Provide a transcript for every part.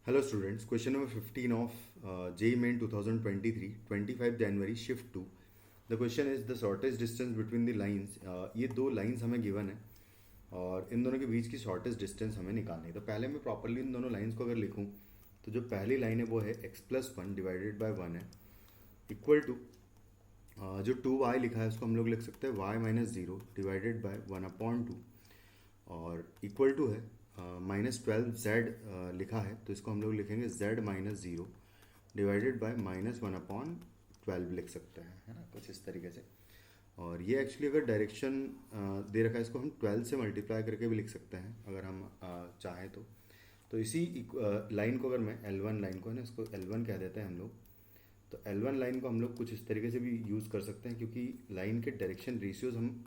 Hello students, question number 15 of JEE Main 2023, 25 January, shift 2. The question is the shortest distance between the lines. ये दो lines हमें given है और इन दोनों के बीच की शॉर्टेस्ट डिस्टेंस हमें निकालनी है। तो पहले मैं प्रॉपरली इन दोनों लाइंस को अगर लिखूं तो जो पहली लाइन है वो है x+1 डिवाइडेड बाय 1 है इक्वल टू जो 2y लिखा है उसको हम लोग लिख सकते हैं y-0 डिवाइडेड बाय 1/2 और इक्वल टू है -12z लिखा है तो इसको हम लोग लिखेंगे z-0 डिवाइडेड बाय -1/12 लिख सकते हैं, है ना, कुछ इस तरीके से। और ये एक्चुअली अगर डायरेक्शन दे रखा है इसको हम 12 से मल्टीप्लाई करके भी लिख सकते हैं अगर हम चाहें तो इसी लाइन को अगर मैं L1 लाइन को है ना इसको L1 कह देते हैं हम लोग। तो L1 लाइन को हम लोग कुछ इस तरीके से भी यूज़ कर सकते हैं क्योंकि लाइन के डायरेक्शन रेशियोज हम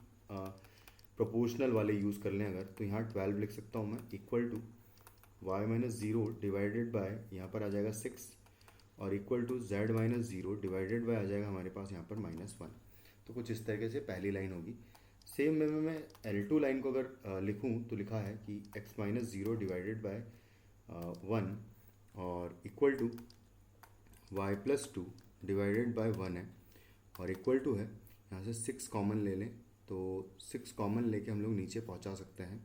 प्रोपोर्शनल वाले यूज़ कर लें अगर तो यहाँ 12 लिख सकता हूँ मैं equal to y-0 divided by यहाँ पर आ जाएगा 6 और equal to z-0 divided by आ जाएगा हमारे पास यहाँ पर -1। तो कुछ इस तरीके से पहली लाइन होगी। सेम में मैं L2 लाइन को अगर लिखूँ तो लिखा है कि x-0 डिवाइडेड बाय 1 और equal to y+2 divided by 1 है और इक्वल टू है यहाँ से 6 कॉमन ले लें तो 6 कॉमन लेके हम लोग नीचे पहुँचा सकते हैं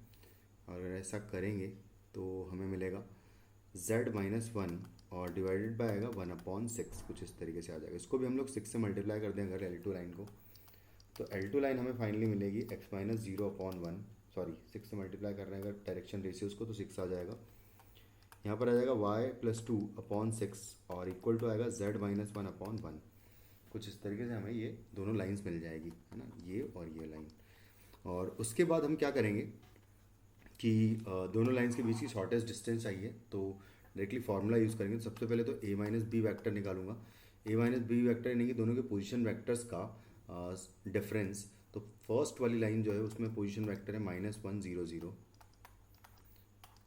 और अगर ऐसा करेंगे तो हमें मिलेगा z-1 और डिवाइडेड बाय आएगा 1/6 कुछ इस तरीके से आ जाएगा। इसको भी हम लोग 6 से मल्टीप्लाई कर दें अगर L2 लाइन को तो L2 लाइन हमें फाइनली मिलेगी x-0/1 सॉरी 6 से मल्टीप्लाई कर रहे हैं अगर डायरेक्शन रेशियोज को तो 6 आ जाएगा। यहाँ पर आ जाएगा y+2/6 और इक्वल टू आएगा z-1/1 कुछ इस तरीके से हमें ये दोनों लाइंस मिल जाएगी, है ना, ये और ये लाइन। और उसके बाद हम क्या करेंगे कि दोनों लाइंस के बीच की शॉर्टेस्ट डिस्टेंस चाहिए तो डायरेक्टली फार्मूला यूज़ करेंगे। तो सबसे पहले तो a-b वेक्टर निकालूंगा। a-b वेक्टर यानी कि दोनों के पोजीशन वेक्टर्स का डिफरेंस। तो फर्स्ट वाली लाइन जो है उसमें पोजीशन वेक्टर है -1 0 0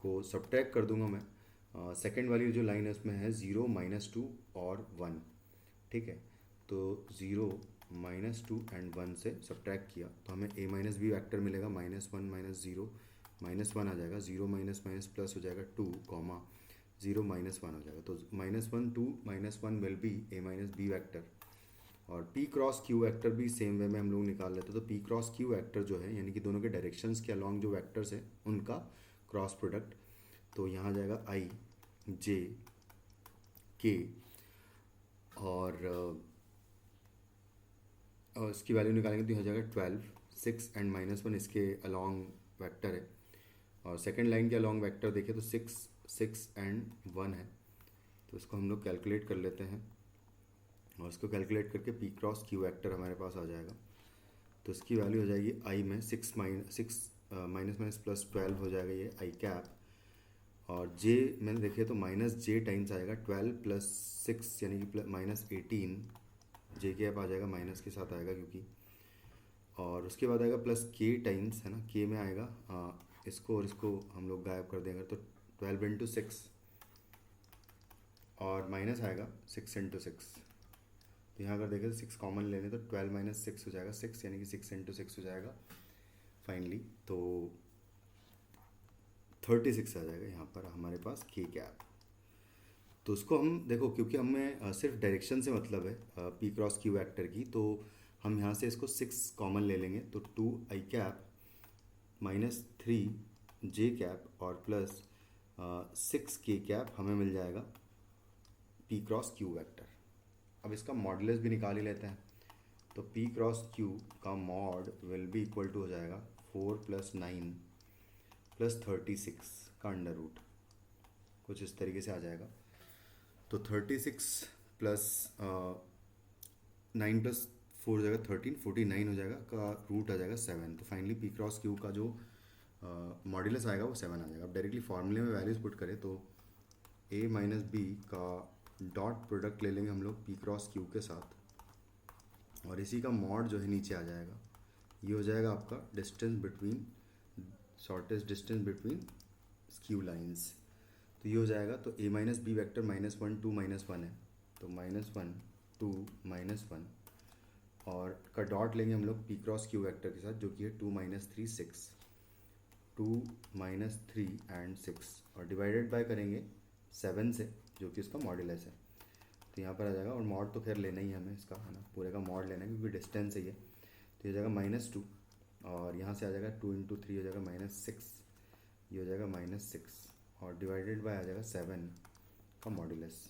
को सब्ट्रैक्ट कर दूंगा मैं। सेकेंड वाली जो लाइन है उसमें है 0 -2 और 1, ठीक है। तो 0 -2 एंड 1 से सब्ट्रैक्ट किया तो हमें a-b वेक्टर मिलेगा -1 -0 -1 आ जाएगा 0 माइनस माइनस प्लस हो जाएगा 2 कॉमा 0 -1 हो जाएगा। तो -1 2 -1 विल बी a-b वेक्टर। और p क्रॉस q वेक्टर भी सेम वे में हम लोग निकाल लेते हैं। तो p क्रॉस q वेक्टर जो है यानी कि दोनों के डायरेक्शंस के अलॉन्ग जो वेक्टर्स हैं उनका क्रॉस प्रोडक्ट। तो यहाँ आ जाएगा i j k और इसकी वैल्यू निकालेंगे तो यहाँ जाएगा 12 6 एंड -1 इसके अलॉन्ग वेक्टर है। और सेकेंड लाइन के अलॉन्ग वेक्टर देखें तो 6 6 एंड 1 है। तो इसको हम लोग कैलकुलेट कर लेते हैं और इसको कैलकुलेट करके p क्रॉस q वेक्टर हमारे पास आ जाएगा। तो इसकी वैल्यू हो जाएगी i में 6 माइनस प्लस 12 हो जाएगा ये i कैप। और j मैंने देखे तो -j टाइम्स आएगा 12 + 6 यानी कि -18 j कैप आ जाएगा माइनस के साथ आएगा क्योंकि। और उसके बाद आएगा +k टाइम्स, है ना, k में आएगा इसको और इसको हम लोग गायब कर देंगे तो 12 × 6 और माइनस आएगा 6 × 6। तो यहाँ अगर देखें तो 6 कॉमन ले लें तो 12 - 6 हो जाएगा 6 यानी कि 6 × 6 हो जाएगा फाइनली। तो 36 आ जाएगा यहाँ पर हमारे पास k कैप। तो उसको हम देखो क्योंकि हमें सिर्फ डायरेक्शन से मतलब है p क्रॉस q वेक्टर की, तो हम यहाँ से इसको 6 कॉमन ले लेंगे तो 2 i कैप -3 j कैप और प्लस 6 k कैप हमें मिल जाएगा p क्रॉस q वेक्टर। अब इसका मॉडुलस भी निकाल ही लेते हैं। तो p क्रॉस q का mod will be equal to हो जाएगा 4 + 9 + 36 का अंडर रूट कुछ इस तरीके से आ जाएगा। तो 36 + 9 + 4 हो जाएगा 13 49 हो जाएगा का रूट आ जाएगा 7। तो फाइनली p क्रॉस q का जो मॉड्यूलस आएगा वो 7 आ जाएगा। अब डायरेक्टली फॉर्मूले में वैल्यूज पुट करें तो a - b का डॉट प्रोडक्ट ले लेंगे हम लोग p क्रॉस q के साथ और इसी का मॉड जो है नीचे आ जाएगा। ये हो जाएगा आपका distance between shortest distance between skew lines. तो ये हो जाएगा तो a - b वेक्टर -1 2 -1 है तो -1 2 -1 और का डॉट लेंगे हम लोग p क्रॉस q वेक्टर के साथ जो कि है 2 - 3 6 2 - 3 एंड 6 और डिवाइडेड बाय करेंगे 7 से, जो कि इसका मॉड्यूलस है। तो यहाँ पर आ जाएगा, और मॉड तो खैर लेना ही है हमें इसका, है ना, पूरे का मॉड लेना है क्योंकि डिस्टेंस है ये। तो ये हो जाएगा -2, और यहाँ से आ जाएगा 2 × 3 हो जाएगा -6, ये हो जाएगा -6, और डिवाइडेड बाय आ जाएगा 7 का मॉड्यूलस।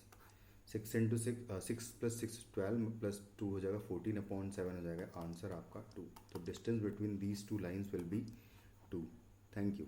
6 × 6, 6 + 6 12 + 2 हो जाएगा 14/7 हो जाएगा आंसर आपका 2। तो distance between these two lines will be 2। Thank you.